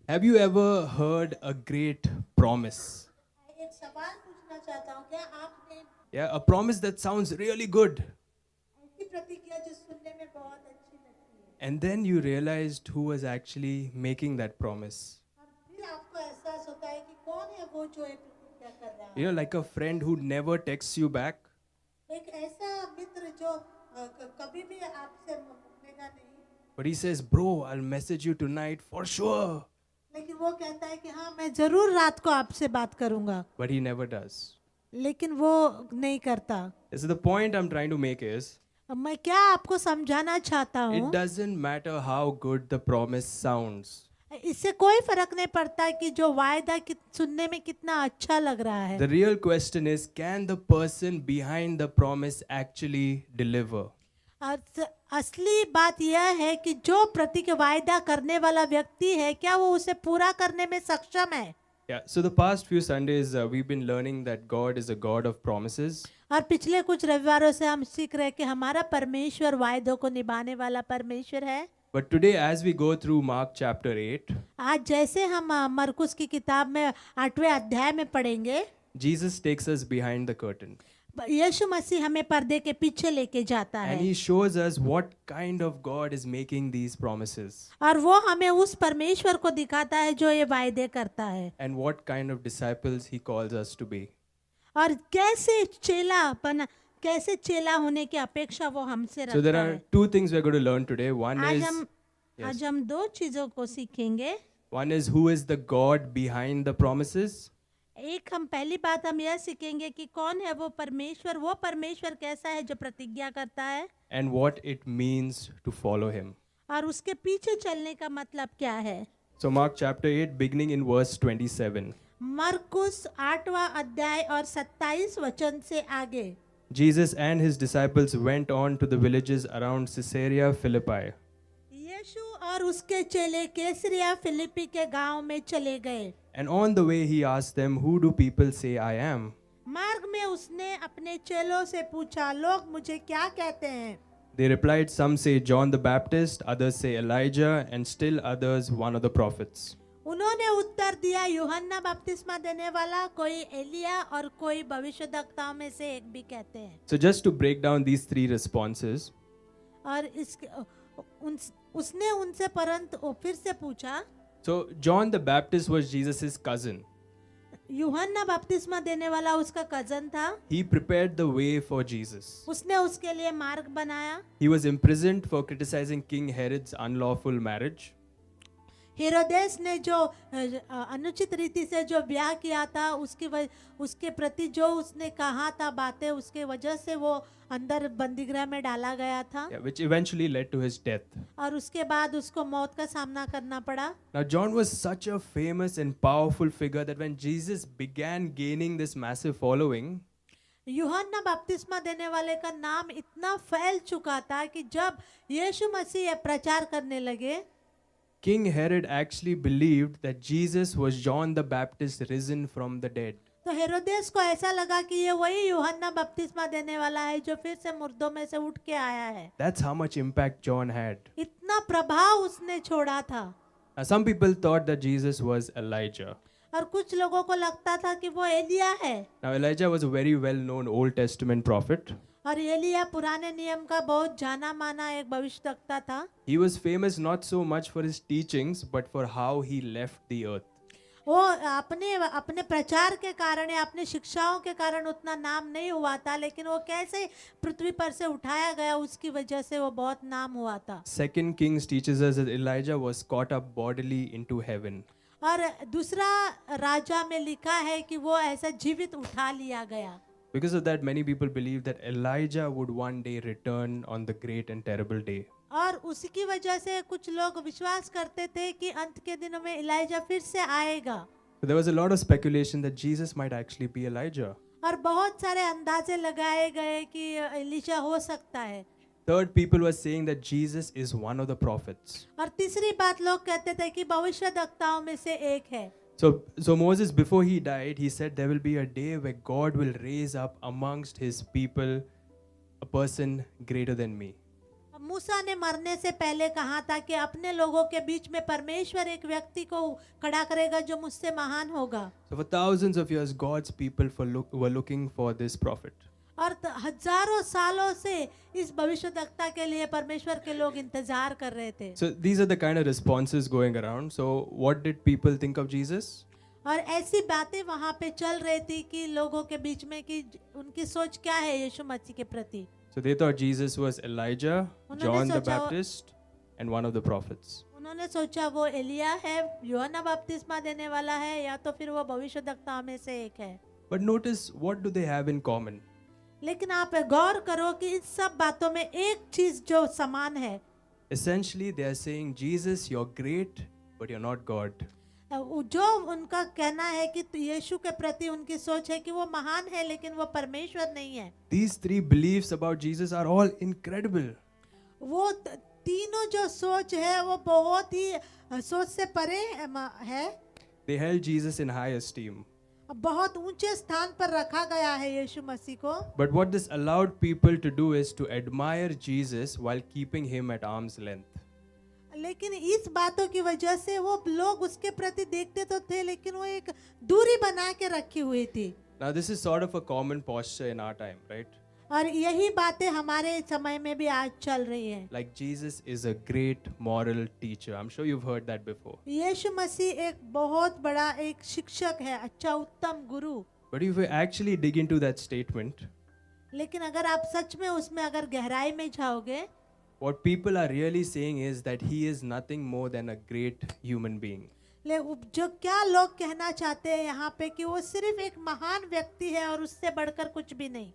Have you ever heard a great promise? एक सवाल पूछना चाहता हूँ, क्या आपने Yeah, a promise that sounds really good. ऐसी प्रतिज्ञा जो सुनने में बहुत अच्छी लगती है And then you realized who was actually making that promise. और फिर आपको एहसास होता है कि कौन है वो जो ये प्रतिज्ञा कर रहा You know, है? like a friend who never texts you back, एक ऐसा मित्र जो कभी भी आपसे मुकरेगा नहीं, but he says, Bro, I'll message you tonight for sure. लेकिन वो कहता है कि हाँ मैं जरूर रात को आपसे बात करूंगा, But he never does. लेकिन वो नहीं करता। So the point I'm trying to make is अब मैं क्या आपको समझाना चाहता it हूँ, doesn't matter how good the promise sounds. इससे कोई फर्क नहीं पड़ता कि जो वायदा सुनने में कितना अच्छा लग रहा है। The real question is, can the person behind the promise actually deliver? और असली बात यह है कि जो प्रतीक वायदा करने वाला व्यक्ति है, क्या वो उसे पूरा करने में सक्षम है? Yeah, so the past few Sundays we've been learning that God is a God of promises. और पिछले कुछ रविवारों से हम सीख रहे हैं कि हमारा परमेश्वर वायदों को निभाने वाला परमेश्वर है। But today, as we go through Mark chapter 8, आज जैसे हम मरकुस की किताब में 8वें अध्याय में पढ़ेंगे, Jesus takes us behind the curtain यीशु मसीह हमें पर्दे के पीछे लेके जाता and है he shows us what kind of God is making these promises और वो हमें उस परमेश्वर को दिखाता है जो ये वायदे करता है and what kind of disciples he calls us to be. और कैसे चेला होने की अपेक्षा वो हमसे So, there रखता are है। two things we're going to learn today. One आज is, हम yes, आज हम दो चीजों को सीखेंगे। one is who is the God behind the promises, एक हम पहली बात हम यह सीखेंगे कि कौन है वो परमेश्वर कैसा है जो प्रतिज्ञा करता है and what it means to follow him. और उसके पीछे चलने का मतलब क्या है। So, Mark chapter 8, beginning in verse 27. मरकुस 8वां अध्याय और 27 वचन से आगे। Jesus and his disciples went on to the villages around Caesarea Philippi. यीशु और उसके चेले कैसरिया फिलिप्पी के गांव में चले गए। And on the way he asked them, Who do people say I am? मार्ग में उसने अपने चेलों से पूछा, लोग मुझे क्या कहते हैं? They replied, Some say John the Baptist, others say Elijah, and still others one of the prophets. उन्होंने उत्तर दिया, यूहन्ना बपतिस्मा देने वाला, कोई एलिया और कोई भविष्यद्वक्ताओं में से एक भी कहते हैं। So, just to break down these three responses, और उसने उनसे परंतु फिर से पूछा, so John the Baptist was Jesus' cousin. यूहन्ना बपतिस्मा देने वाला उसका कजन था। He prepared the way for Jesus. उसने उसके लिए मार्ग बनाया। He was imprisoned for criticizing King Herod's unlawful marriage. हेरोदेस ने जो अनुचित रीति से जो ब्याह किया था उसके प्रति जो उसने कहा था बातें, उसके वजह से वो अंदर बंदीगृह में डाला गया था। Yeah, which eventually led to his death. और उसके बाद उसको मौत का सामना करना पड़ा। Now, John was such a famous and powerful figure that when Jesus began gaining this massive following, यूहन्ना बपतिस्मा देने वाले का नाम इतना फैल चुका था कि जब यीशु मसीह प्रचार करने लगे, King Herod actually believed that Jesus was John the Baptist risen from the dead. तो हेरोदेस को ऐसा लगा कि ये वही यूहन्ना बपतिस्मा देने वाला है जो फिर से मुर्दों में से उठ के आया है। That's how much impact John had. इतना प्रभाव उसने छोड़ा था। Now, some people thought that Jesus was Elijah. और कुछ लोगों को लगता था कि वो एलिया है। Now, Elijah was a very well-known Old Testament prophet. और एलिया पुराने नियम का बहुत जाना माना एक भविष्यद्वक्ता था। He was famous not so much for his teachings, but for how he left the earth. वो अपने प्रचार के कारण या अपने शिक्षाओं के कारण उतना नाम नहीं हुआ था, लेकिन वो कैसे पृथ्वी पर से उठाया गया उसकी वजह से वो बहुत नाम हुआ था। Second Kings teaches us that Elijah was caught up bodily into heaven. और दूसरा राजा में लिखा है कि वो ऐसा जीवित उठा लिया गया। Because of that, many people believe that Elijah would one day return on the great and terrible day. और उसकी वजह से कुछ लोग विश्वास करते थे कि अंत के दिनों में इलाइजा फिर से आएगा। So there was a lot of speculation that Jesus might actually be Elijah. और बहुत सारे अंदाजे लगाए गए कि एलिशा हो सकता है। Third, people were saying that Jesus is one of the prophets. और तीसरी बात लोग कहते थे कि भविष्यद्वक्ताओं में से एक है। So Moses, before he died, he said there will be a day where God will raise up amongst his people a person greater than me. मूसा ने मरने से पहले कहा था कि अपने लोगों के बीच में परमेश्वर एक व्यक्ति को खड़ा करेगा जो मुझसे महान होगा। So for thousands of years, God's people were looking for this prophet. और हजारों सालों से इस भविष्यद्वक्ता के लिए परमेश्वर के लोग इंतजार कर रहे थे। So these are the kind of responses going around. So what did people think of Jesus? और ऐसी बातें वहां पे चल रही थी कि लोगों के बीच में कि उनकी सोच क्या है यीशु मसीह के प्रति। So they thought Jesus was Elijah, उन्होंने John the सोचा वो- Baptist, and one of the prophets. उन्होंने सोचा वो एलिया है, यूहन्ना बपतिस्मा देने वाला है, या तो फिर वो भविष्यद्वक्ता में से एक है। But notice, what do they have in common? लेकिन आप गौर करो कि इन सब बातों में एक चीज जो समान है, Essentially, they are saying, Jesus, you're great, but you're not God. जो उनका कहना है कि यीशु के प्रति उनकी सोच है कि वो महान है लेकिन वो परमेश्वर नहीं है। These three beliefs about Jesus are all incredible. वो तीनों जो सोच है वो बहुत ही सोच से परे है। They held Jesus in high esteem. बहुत ऊंचे स्थान पर रखा गया है यीशु मसीह को। But what this allowed people to do is to admire Jesus while keeping him at arm's length. लेकिन इस बातों की वजह से वो लोग उसके प्रति देखते तो थे लेकिन वो एक दूरी बना के रखी हुई थी। Now, this is sort of a common posture in our time, right? और यही बातें हमारे समय में भी आज चल रही है। Like Jesus is a great moral teacher. I'm sure you've heard that before. यीशु मसीह एक बहुत बड़ा एक शिक्षक है, अच्छा उत्तम गुरु। But if we actually dig into that statement, लेकिन अगर आप सच में उसमें अगर गहराई में जाओगे, what people are really saying is that he is nothing more than a great human being. जो क्या लोग कहना चाहते हैं यहाँ पे कि वो सिर्फ एक महान व्यक्ति है और उससे बढ़कर कुछ भी नहीं।